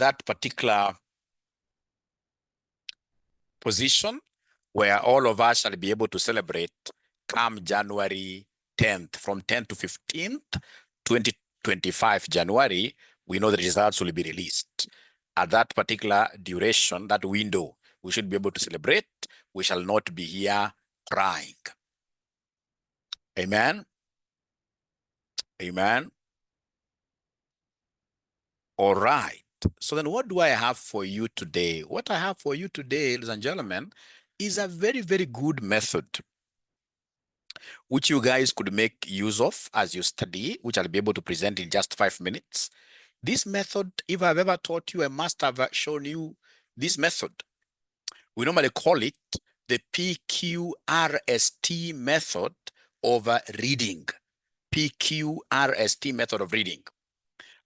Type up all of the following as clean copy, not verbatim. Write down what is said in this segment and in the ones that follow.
that particular position where all of us shall be able to celebrate come January 10th, from 10th to 15th, 2025 January, we know the results will be released. At that particular duration, that window, we should be able to celebrate. We shall not be here crying. Amen. Amen. All right. So then what do I have for you today? What I have for you today, ladies and gentlemen, is a very, very good method which you guys could make use of as you study, which I'll be able to present in just 5 minutes. This method, if I've ever taught you, I must have shown you this method. We normally call it the PQRST method of reading. PQRST method of reading.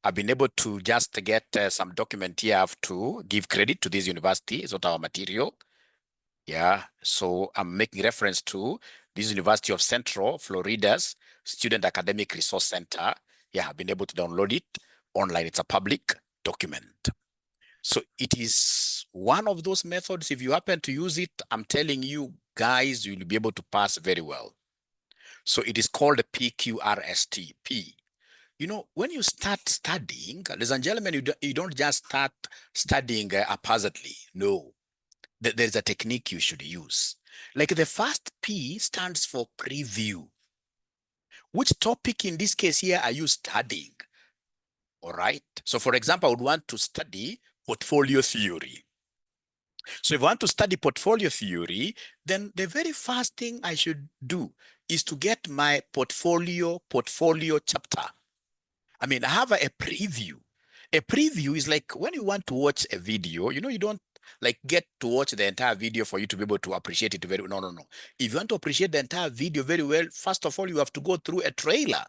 I've been able to just get some document here. I have to give credit to this university. It's not our material. Yeah, so I'm making reference to this University of Central Florida's Student Academic Resource Center. Yeah, I've been able to download it online. It's a public document. So it is one of those methods. If you happen to use it, I'm telling you guys, you'll be able to pass very well. So it is called PQRST. P. You know, when you start studying, ladies and gentlemen, you don't just start studying haphazardly. No, there's a technique you should use. Like the first P stands for preview. Which topic in this case here are you studying? All right. So for example, I would want to study portfolio theory. So if I want to study portfolio theory, then the very first thing I should do is to get my portfolio chapter. I mean, I have a preview. A preview is like when you want to watch a video, you know, you don't like get to watch the entire video for you to be able to appreciate it very well. No. If you want to appreciate the entire video very well, first of all, you have to go through a trailer.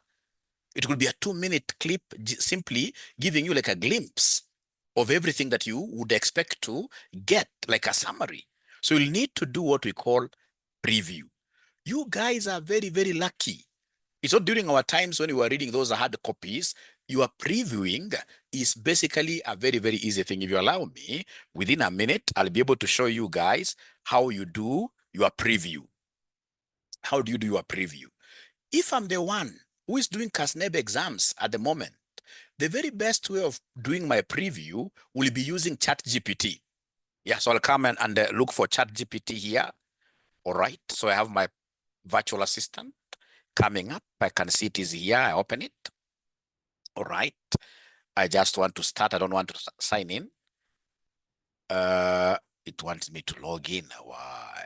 It will be a 2-minute clip simply giving you like a glimpse of everything that you would expect to get, like a summary. So you'll need to do what we call preview. You guys are very, very lucky. It's not during our times when we were reading those hard copies. Your previewing is basically a very, very easy thing. If you allow me, within a minute, I'll be able to show you guys how you do your preview. How do you do your preview? If I'm the one who is doing KASNEB exams at the moment, the very best way of doing my preview will be using ChatGPT. Yeah, so I'll come and look for ChatGPT here. All right, so I have my virtual assistant coming up. I can see it is here. I open it. All right. I just want to start. I don't want to sign in. It wants me to log in. Why?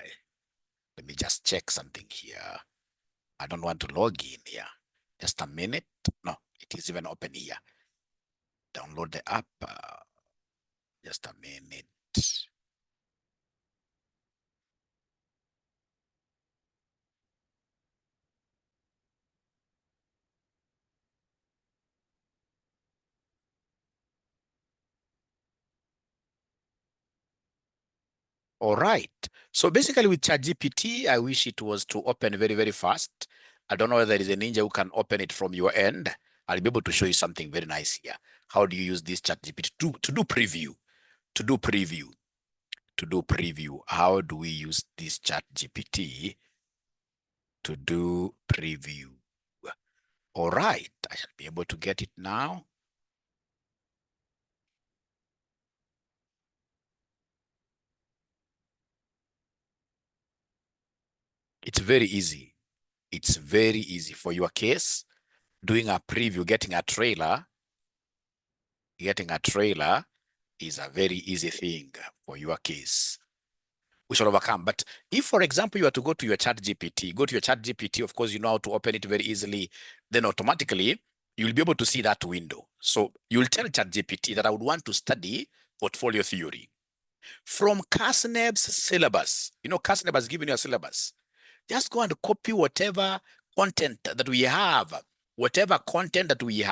Let me just check something here. I don't want to log in here. Just a minute. No, it is even open here. Download the app. Just a minute. All right. So basically with ChatGPT, I wish it was to open very, very fast. I don't know whether there is a ninja who can open it from your end. I'll be able to show you something very nice here. How do you use this ChatGPT to do preview? To do preview. How do we use this ChatGPT to do preview? All right. I shall be able to get it now. It's very easy. It's very easy for your case. Doing a preview, getting a trailer is a very easy thing for your case. We shall overcome. But if, for example, you are to go to your ChatGPT, of course, you know how to open it very easily, then automatically you'll be able to see that window. So you'll tell ChatGPT that I would want to study portfolio theory from KASNEB's syllabus. You know, KASNEB has given you a syllabus. Just go and copy whatever content that we have, whatever content that we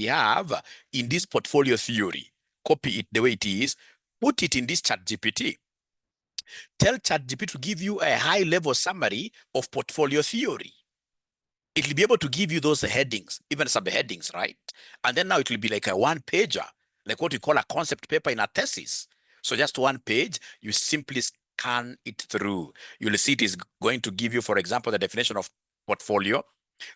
have in this portfolio theory. Copy it the way it is, put it in this ChatGPT. Tell ChatGPT to give you a high-level summary of portfolio theory. It will be able to give you those headings, even subheadings, right? And then now it will be like a one-pager like what we call a concept paper in a thesis. So just one page, you simply scan it through. You'll see it is going to give you, for example, the definition of portfolio.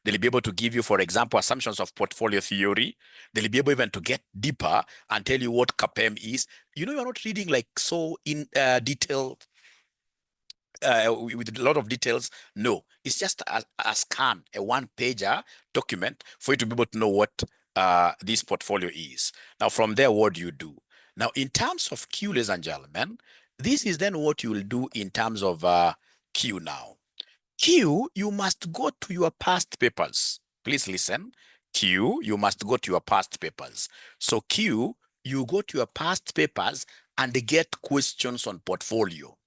They'll be able to give you, for example, assumptions of portfolio theory. They'll be able even to get deeper and tell you what CAPM is. You know, you're not reading like so in detail with a lot of details. No, it's just a scan, a one-pager document for you to be able to know what this portfolio is. Now, from there, what do you do? Now, in terms of Q, ladies and gentlemen, this is then what you will do in terms of Q now. Q, you must go to your past papers. Please listen. Q, you must go to your past papers. So Q, you go to your past papers and get questions on portfolio.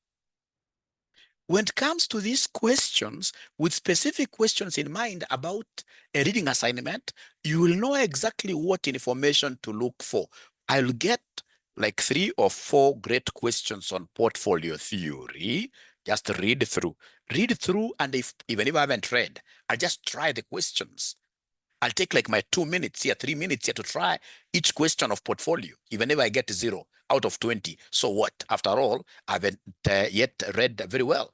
When it comes to these questions, with specific questions in mind about a reading assignment, you will know exactly what information to look for. I'll get like 3 or 4 great questions on portfolio theory. Just read through. Read through, and even if I haven't read, I'll just try the questions. I'll take like my 2 minutes here, 3 minutes here to try each question of portfolio. Even if I get 0 out of 20, so what? After all, I haven't yet read very well.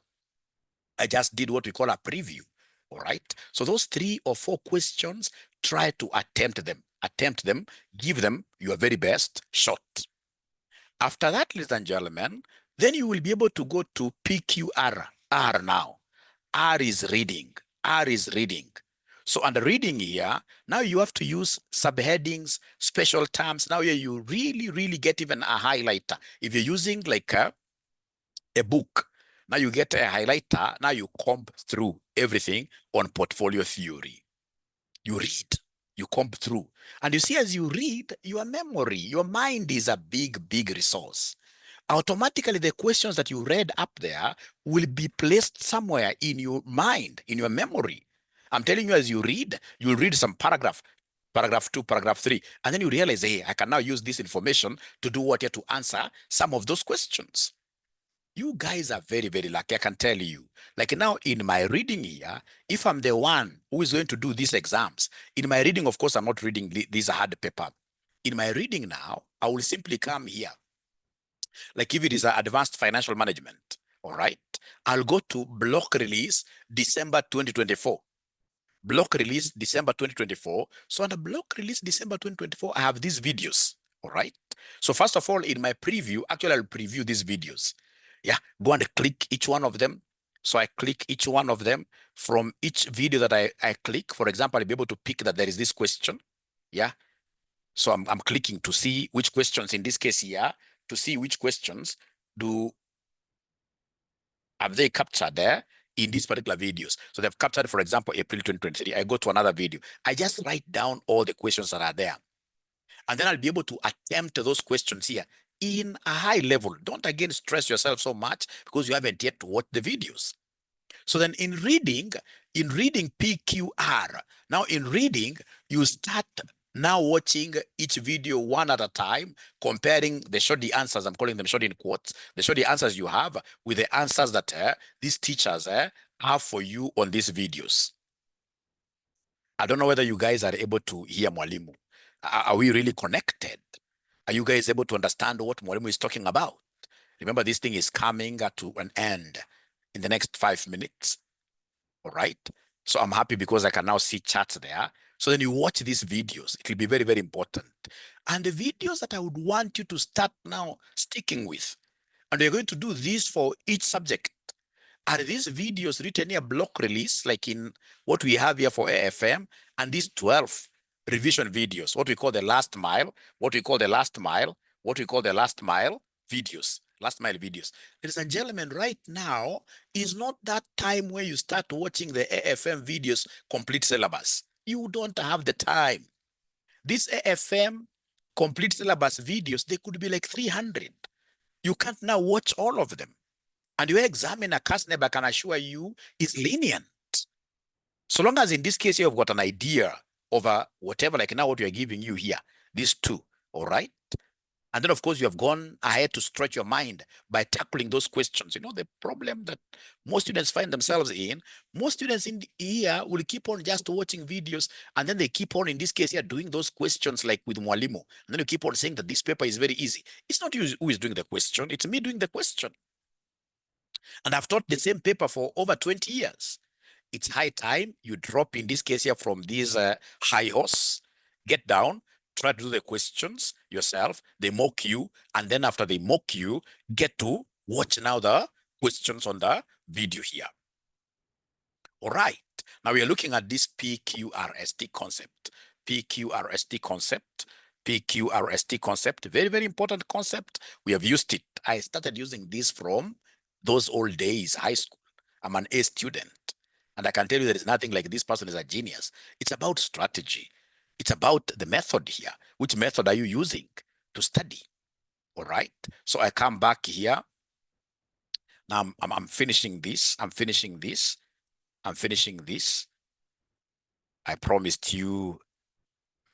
I just did what we call a preview. All right. So those 3 or 4 questions, try to attempt them, give them your very best shot. After that, ladies and gentlemen, then you will be able to go to PQR. R now. R is reading. R is reading. So under reading here, now you have to use subheadings, special terms. Now you really get even a highlighter. If you're using like a book, now you get a highlighter. Now you comb through everything on portfolio theory. You read, you comb through. And you see, as you read, your memory, your mind is a big resource. Automatically, the questions that you read up there will be placed somewhere in your mind, in your memory. I'm telling you, as you read, you'll read some paragraph 2, paragraph 3, and then you realize, hey, I can now use this information to do what? To answer some of those questions. You guys are very lucky, I can tell you. Like now in my reading here, if I'm the one who is going to do these exams, in my reading, of course, I'm not reading this hard paper. In my reading now, I will simply come here. Like if it is advanced financial management, all right, I'll go to block release December 2024. Block release December 2024. So under block release December 2024, I have these videos, all right? So first of all, in my preview, actually I'll preview these videos. Yeah, go and click each one of them. So I click each one of them. From each video that I click, for example, I'll be able to pick that there is this question. Yeah. So I'm clicking to see which questions, in this case here, to see which questions have they captured there in these particular videos. So they've captured, for example, April 2023. I go to another video. I just write down all the questions that are there. And then I'll be able to attempt those questions here in a high level. Don't again stress yourself so much because you haven't yet watched the videos. So then in reading PQR, now in reading, you start now watching each video one at a time, comparing the shoddy answers, I'm calling them shoddy in quotes, the shoddy answers you have with the answers that these teachers have for you on these videos. I don't know whether you guys are able to hear Mwalimu. Are we really connected? Are you guys able to understand what Mwalimu is talking about? Remember, this thing is coming to an end in the next 5 minutes. All right. So I'm happy because I can now see chats there. So then you watch these videos. It will be very important. And the videos that I would want you to start now sticking with, and we're going to do this for each subject, are these videos written here block release, like in what we have here for AFM, and these 12 revision videos, what we call the last mile, what we call the last mile, what we call the last mile videos. Last mile videos. Ladies and gentlemen, right now is not that time where you start watching the AFM videos complete syllabus. You don't have the time. These AFM complete syllabus videos, they could be like 300. You can't now watch all of them. And your examiner, KASNEB, I can assure you, is lenient. So long as in this case, you've got an idea of whatever, like now what we are giving you here, these two, all right? And then, of course, you have gone ahead to stretch your mind by tackling those questions. You know, the problem that most students find themselves in, most students in the year will keep on just watching videos, and then they keep on, in this case here, doing those questions like with Mwalimu. And then you keep on saying that this paper is very easy. It's not you who is doing the question, it's me doing the question. And I've taught the same paper for over 20 years. It's high time you drop, in this case here, from this high horse, get down, try to do the questions yourself. They mock you, and then after they mock you, get to watch now the questions on the video here. All right, now we are looking at this PQRST concept. PQRST concept. PQRST concept, very, very important concept. We have used it. I started using this from those old days, high school. I'm an A student. And I can tell you there is nothing like this person is a genius. It's about strategy. It's about the method here. Which method are you using to study? All right. So I come back here. Now I'm finishing this. I'm finishing this. I'm finishing this. I promised you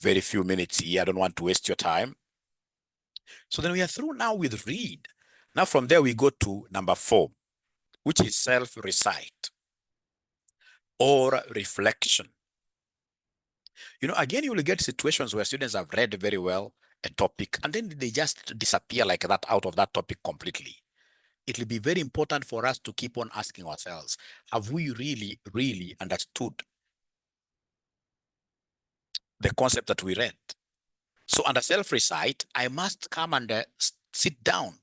very few minutes here. I don't want to waste your time. So then we are through now with read. Now from there we go to number 4, which is self-recite or reflection. You know, again, you will get situations where students have read very well a topic and then they just disappear like that out of that topic completely. It will be very important for us to keep on asking ourselves, have we really, really understood the concept that we read? So under self-recite, I must come and sit down,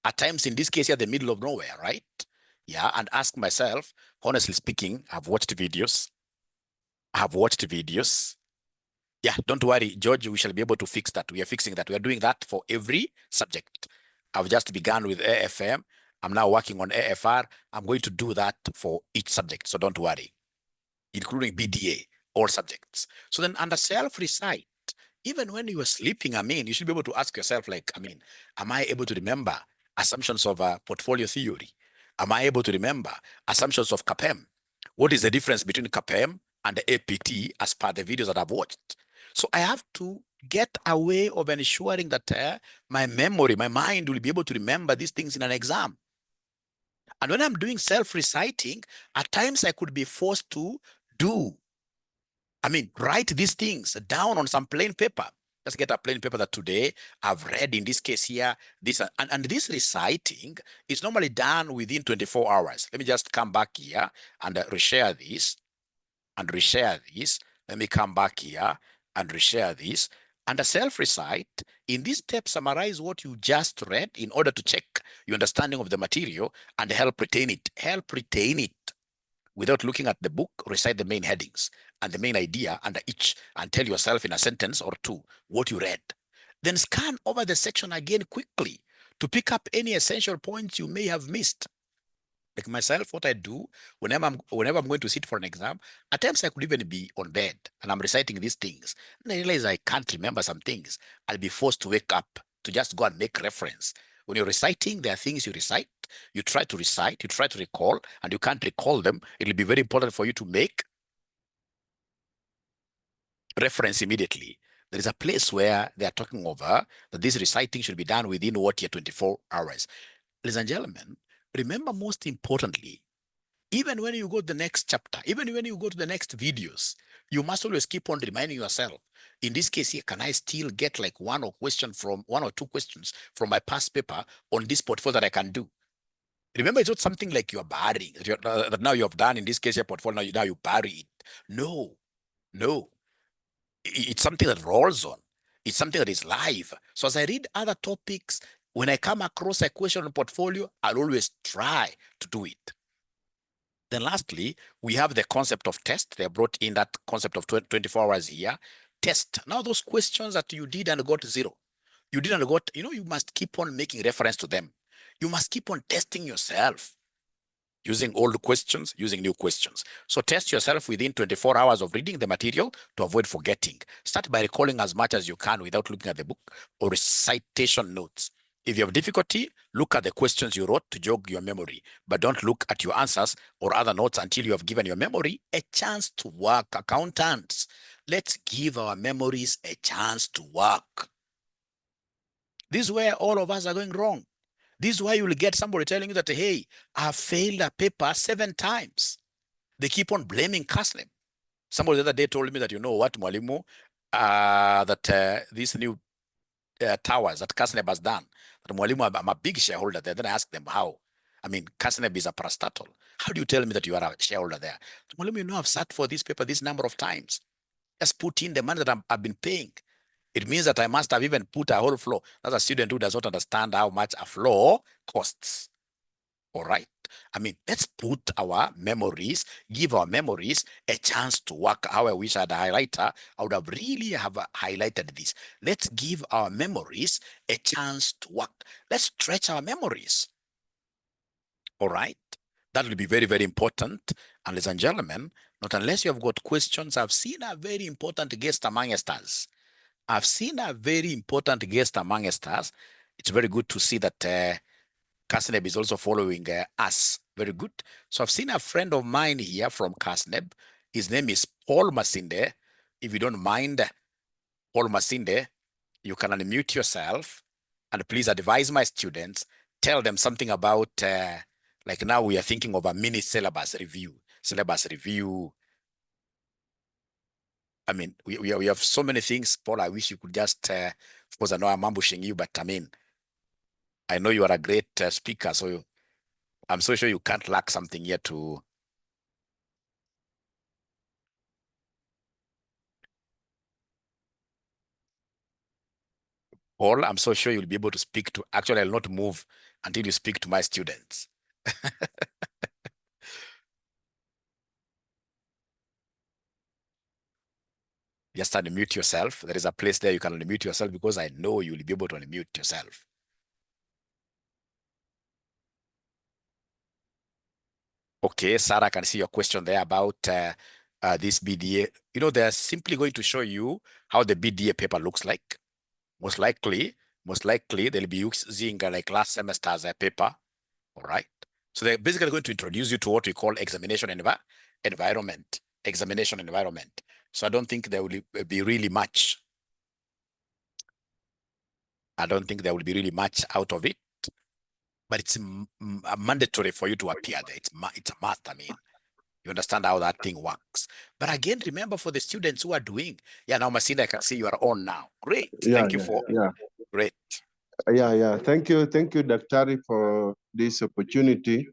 at times in this case here, the middle of nowhere, right? Yeah, and ask myself, honestly speaking, I've watched videos. Yeah, don't worry, George, we shall be able to fix that. We are fixing that. We are doing that for every subject. I've just begun with AFM. I'm now working on AFR. I'm going to do that for each subject, so don't worry, including BDA, all subjects. So then under self-recite, even when you are sleeping, you should be able to ask yourself, like, am I able to remember assumptions of portfolio theory? Am I able to remember assumptions of CAPM? What is the difference between CAPM and the APT as per the videos that I've watched? So I have to get a way of ensuring that my memory, my mind will be able to remember these things in an exam. And when I'm doing self-reciting, at times I could be forced to write these things down on some plain paper. Let's get a plain paper that today I've read, in this case here, this, and this reciting is normally done within 24 hours. Let me just come back here and reshare this and reshare this. Let me come back here and reshare this. And a self-recite, in this step, summarize what you just read in order to check your understanding of the material and help retain it. Help retain it. Without looking at the book, recite the main headings and the main idea under each and tell yourself in a sentence or two what you read. Then scan over the section again quickly to pick up any essential points you may have missed. Like myself, what I do whenever I'm going to sit for an exam, at times I could even be on bed and I'm reciting these things. And I realize I can't remember some things. I'll be forced to wake up to just go and make reference. When you're reciting, there are things you recite, you try to recite, you try to recall, and you can't recall them. It'll be very important for you to make reference immediately. There is a place where they are talking over that this reciting should be done within what year, 24 hours. Ladies and gentlemen, remember, most importantly, even when you go to the next chapter, even when you go to the next videos, you must always keep on reminding yourself, in this case here, can I still get like one or two questions from my past paper on this portfolio that I can do? Remember, it's not something like you're burying, that now you have done, in this case, your portfolio, now you bury it. No, no. It's something that rolls on. It's something that is live. So as I read other topics, when I come across a question on portfolio, I'll always try to do it. Then lastly, we have the concept of test. They brought in that concept of 24 hours here. Test. Now those questions that you did and got 0, you did and got, you must keep on making reference to them. You must keep on testing yourself, using old questions, using new questions. So test yourself within 24 hours of reading the material to avoid forgetting. Start by recalling as much as you can without looking at the book or recitation notes. If you have difficulty, look at the questions you wrote to jog your memory, but don't look at your answers or other notes until you have given your memory a chance to work. Accountants, let's give our memories a chance to work. This is where all of us are going wrong. This is why you will get somebody telling you that, hey, I failed a paper 7 times. They keep on blaming KASNEB. Somebody the other day told me that, you know what, Mwalimu, that these new towers that KASNEB has done, that Mwalimu, I'm a big shareholder there. Then I asked them how. I mean, KASNEB is a parastatal. How do you tell me that you are a shareholder there? Mwalimu, you know, I've sat for this paper this number of times. Just put in the money that I've been paying. It means that I must have even put a whole floor. That's a student who does not understand how much a floor costs. All right. I mean, let's put our memories, give our memories a chance to work. How I wish I had a highlighter. I would have really have highlighted this. Let's give our memories a chance to work. Let's stretch our memories. All right. That will be very, very important. And ladies and gentlemen, not unless you have got questions, I've seen a very important guest amongst us. I've seen a very important guest amongst us. It's very good to see that KASNEB is also following us. Very good. So I've seen a friend of mine here from KASNEB. His name is Paul Masinde. If you don't mind, Paul Masinde, you can unmute yourself and please advise my students, tell them something about, like now we are thinking of a mini syllabus review. I mean, we have so many things, Paul. I wish you could just, of course, I know I'm ambushing you, but I mean, I know you are a great speaker, so I'm so sure you can't lack something here to. Paul, I'm so sure you'll be able to speak to. Actually, I'll not move until you speak to my students. Just unmute yourself. There is a place there you can unmute yourself because I know you'll be able to unmute yourself. Okay, Sarah, I can see your question there about this BDA. You know, they're simply going to show you how the BDA paper looks like. Most likely, they'll be using like last semester's paper. All right. So they're basically going to introduce you to what we call examination environment. Examination environment. So I don't think there will be really much. I don't think there will be really much out of it. But it's mandatory for you to appear there. It's a must. I mean, you understand how that thing works. But again, remember for the students who are doing, now, Masina, I can see you are on now. Great. Thank you for. Great. Thank you, Daktari, for this opportunity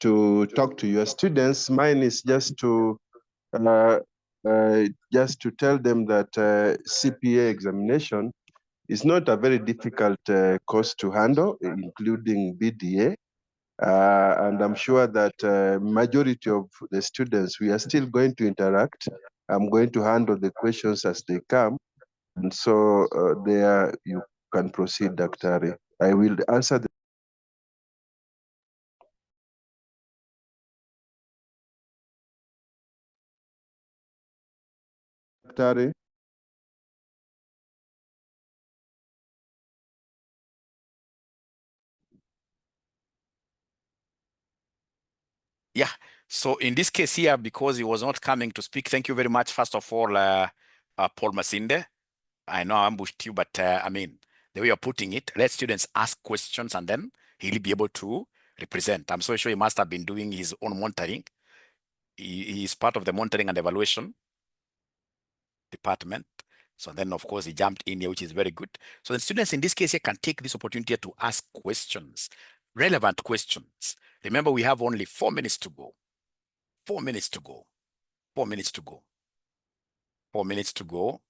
to talk to your students. Mine is just to tell them that CPA examination is not a very difficult course to handle, including BDA. And I'm sure that majority of the students, we are still going to interact. I'm going to handle the questions as they come. And so there you can proceed, Daktari. I will answer the Daktari. Yeah. So in this case here, because he was not coming to speak, thank you very much, first of all, Paul Masinde. I know I ambushed you, but I mean, the way you're putting it, let students ask questions and then he'll be able to represent. I'm so sure he must have been doing his own monitoring. He is part of the monitoring and evaluation department. So then, of course, he jumped in here, which is very good. So the students in this case here can take this opportunity to ask questions, relevant questions. Remember, we have only 4 minutes to go. 4 minutes to go. 4 minutes to go. 4 minutes to go.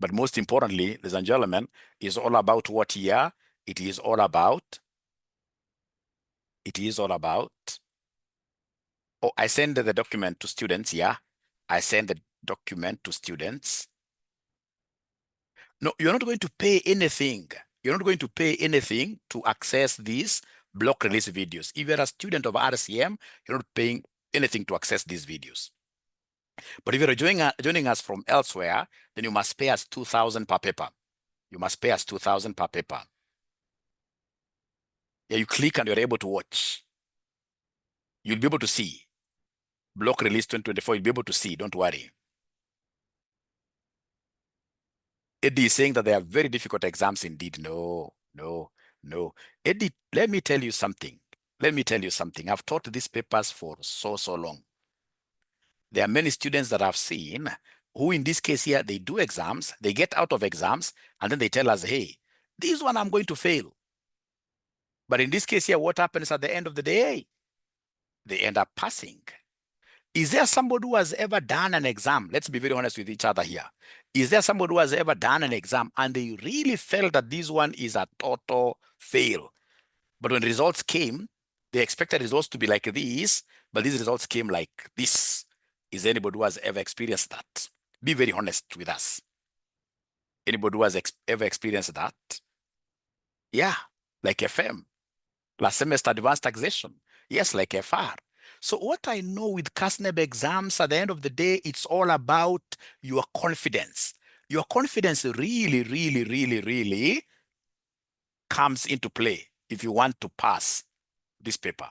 But most importantly, ladies and gentlemen, is all about what here? It is all about. Oh, I send the document to students. Yeah, I send the document to students. No, you're not going to pay anything. You're not going to pay anything to access these block release videos. If you're a student of RCM, you're not paying anything to access these videos. But if you're joining us from elsewhere, then you must pay us 2,000 per paper. You must pay us 2,000 per paper. Yeah, you click and you're able to watch. You'll be able to see. Block release 2024, you'll be able to see, don't worry. Eddie is saying that they are very difficult exams indeed. No, no, no. Eddie, let me tell you something. Let me tell you something. I've taught these papers for so long. There are many students that I've seen who in this case here, they do exams, they get out of exams, and then they tell us, hey, this one I'm going to fail. But in this case here, what happens at the end of the day? They end up passing. Is there somebody who has ever done an exam? Let's be very honest with each other here. Is there somebody who has ever done an exam and they really felt that this one is a total fail? But when results came, they expected results to be like this, but these results came like this. Is there anybody who has ever experienced that? Be very honest with us. Anybody who has ever experienced that? Yeah, like FM, last semester advanced taxation. Yes, like FR. So what I know with KASNEB exams, at the end of the day, it's all about your confidence. Your confidence really comes into play if you want to pass this paper.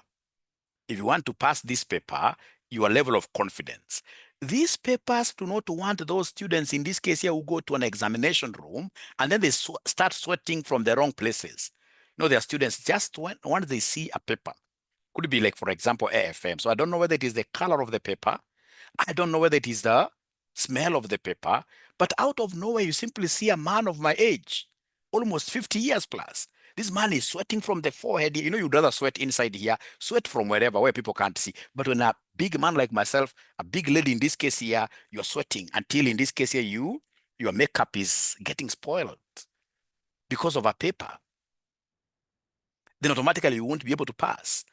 If you want to pass this paper, your level of confidence. These papers do not want those students, in this case here, who go to an examination room and then they start sweating from the wrong places. No, there are students, just once they see a paper, could be like, for example, AFM. So I don't know whether it is the color of the paper. I don't know whether it is the smell of the paper, but out of nowhere, you simply see a man of my age, almost 50 years plus. This man is sweating from the forehead. You know, you'd rather sweat inside here, sweat from wherever, where people can't see. But when a big man like myself, a big lady in this case here, you're sweating until in this case here, your makeup is getting spoiled because of a paper. Then automatically you won't be able to pass.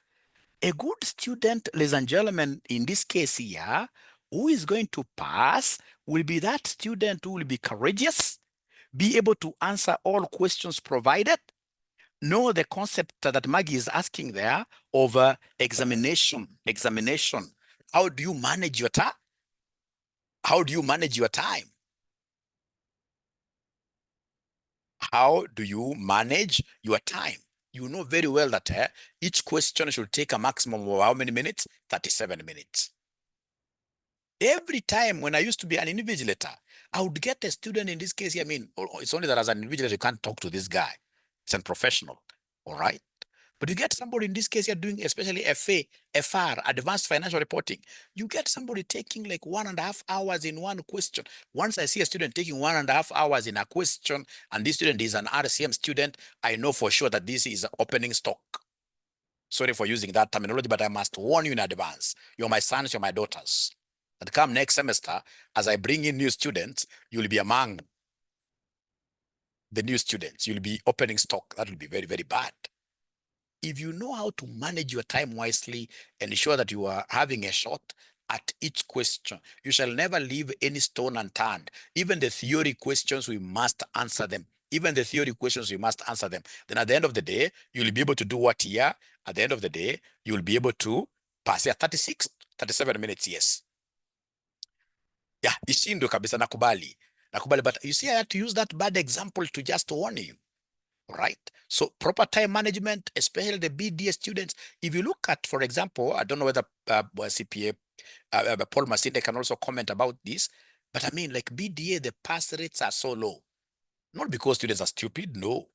A good student, ladies and gentlemen, in this case here, who is going to pass will be that student who will be courageous, be able to answer all questions provided, know the concept that Maggie is asking there of examination. How do you manage your time? How do you manage your time? How do you manage your time? You know very well that each question should take a maximum of how many minutes? 37 minutes. Every time when I used to be an invigilator, I would get a student in this case. I mean, it's only that as an invigilator, you can't talk to this guy. It's unprofessional. All right. But you get somebody in this case, you're doing especially FA, FR, advanced financial reporting. You get somebody taking like 1.5 hours in one question. Once I see a student taking 1.5 hours in a question, and this student is an RCM student, I know for sure that this is opening stock. Sorry for using that terminology, but I must warn you in advance. You're my sons, you're my daughters. That come next semester, as I bring in new students, you'll be among the new students. You'll be opening stock. That will be very bad. If you know how to manage your time wisely, ensure that you are having a shot at each question, you shall never leave any stone unturned. Even the theory questions, we must answer them. Even the theory questions, we must answer them. Then at the end of the day, you'll be able to do what here? At the end of the day, you'll be able to pass here 37 minutes, yes. Yeah, ishindo kabisa, nakubali. But you see, I had to use that bad example to just warn you. Right? So proper time management, especially the BDA students. If you look at, for example, I don't know whether CPA, Paul Masinde can also comment about this, but I mean, like BDA, the pass rates are so low. Not because students are stupid, no.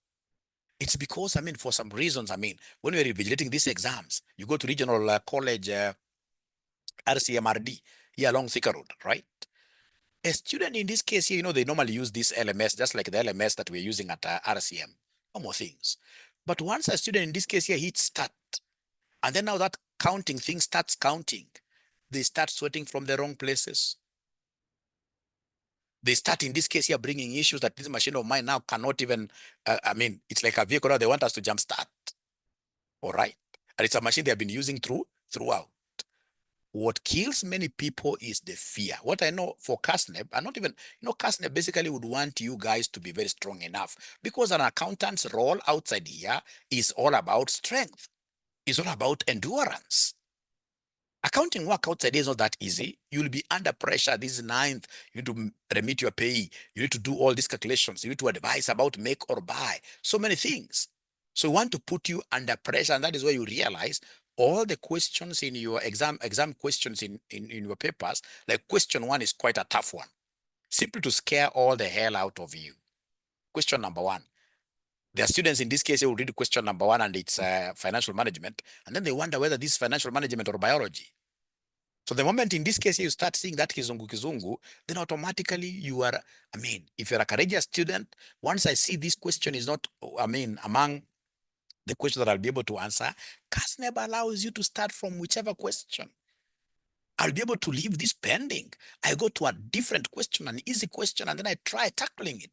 It's because, I mean, for some reasons, I mean, when we're revigilating these exams, you go to regional college, RCMRD, here along Thika Road, right? A student in this case here, you know, they normally use this LMS, just like the LMS that we're using at RCM, no more things. But once a student in this case here hits start, and then now that counting thing starts counting, they start sweating from the wrong places. They start in this case here bringing issues that this machine of mine now cannot even, I mean, it's like a vehicle now, they want us to jump start. All right. And it's a machine they have been using throughout. What kills many people is the fear. What I know for KASNEB, and not even, you know, KASNEB basically would want you guys to be very strong enough, because an accountant's role outside here is all about strength. It's all about endurance. Accounting work outside is not that easy. You'll be under pressure. This is ninth. You need to remit your pay. You need to do all these calculations. You need to advise about make or buy. So many things. So we want to put you under pressure, and that is where you realize all the questions in your exam questions in your papers, like question 1 is quite a tough one, simply to scare all the hell out of you. question number 1. There are students in this case who will read question number 1 and it's financial management, and then they wonder whether this is financial management or biology. So the moment in this case you start seeing that kizungu, then automatically you are, if you're a courageous student, once I see this question is not, among the questions that I'll be able to answer, KASNEB allows you to start from whichever question. I'll be able to leave this pending. I go to a different question, an easy question, and then I try tackling it.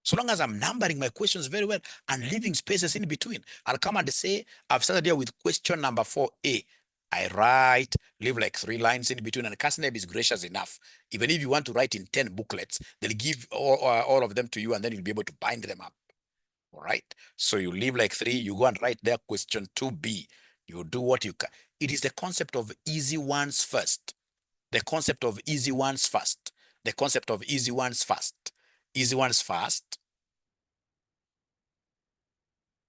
So long as I'm numbering my questions very well and leaving spaces in between, I'll come and say, I've started here with question number 4A. I write, leave like 3 lines in between, and KASNEB is gracious enough. Even if you want to write in 10 booklets, they'll give all of them to you, and then you'll be able to bind them up. All right. So you leave like 3, you go and write there question 2B. You do what you can. It is the concept of easy ones first. The concept of easy ones first. The concept of easy ones first. Easy ones first.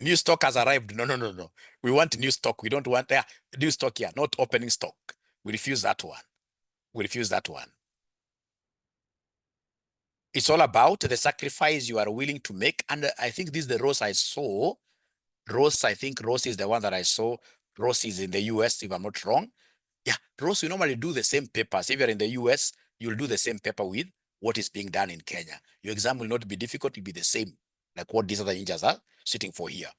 New stock has arrived. No. We want new stock. We don't want new stock here, not opening stock. We refuse that one. We refuse that one. It's all about the sacrifice you are willing to make. And I think this is the rows I saw. Ross, I think Ross is the one that I saw. Ross is in the US, if I'm not wrong. Yeah, Ross, we normally do the same papers. If you're in the US, you'll do the same paper with what is being done in Kenya. Your exam will not be difficult, it'll be the same, like what these other ninjas are sitting for here.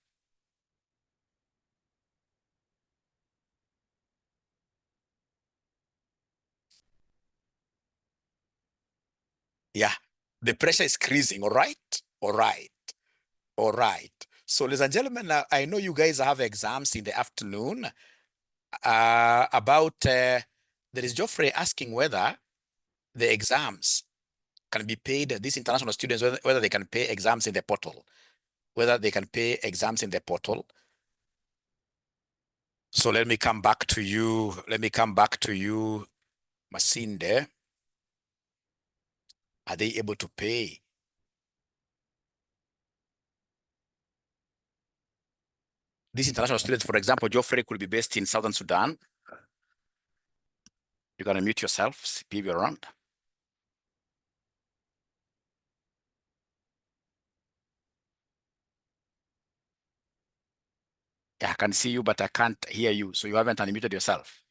Yeah, the pressure is increasing, all right? All right, all right. So, ladies and gentlemen, I know you guys have exams in the afternoon. There is Geoffrey asking whether the exams can be paid, these international students, whether they can pay exams in the portal, whether they can pay exams in the portal. So let me come back to you. Let me come back to you, Masinde. Are they able to pay? These international students, for example, Geoffrey could be based in Southern Sudan. You're gonna mute yourself, CPA, you're around. Yeah, I can see you, but I can't hear you. So you haven't unmuted yourself.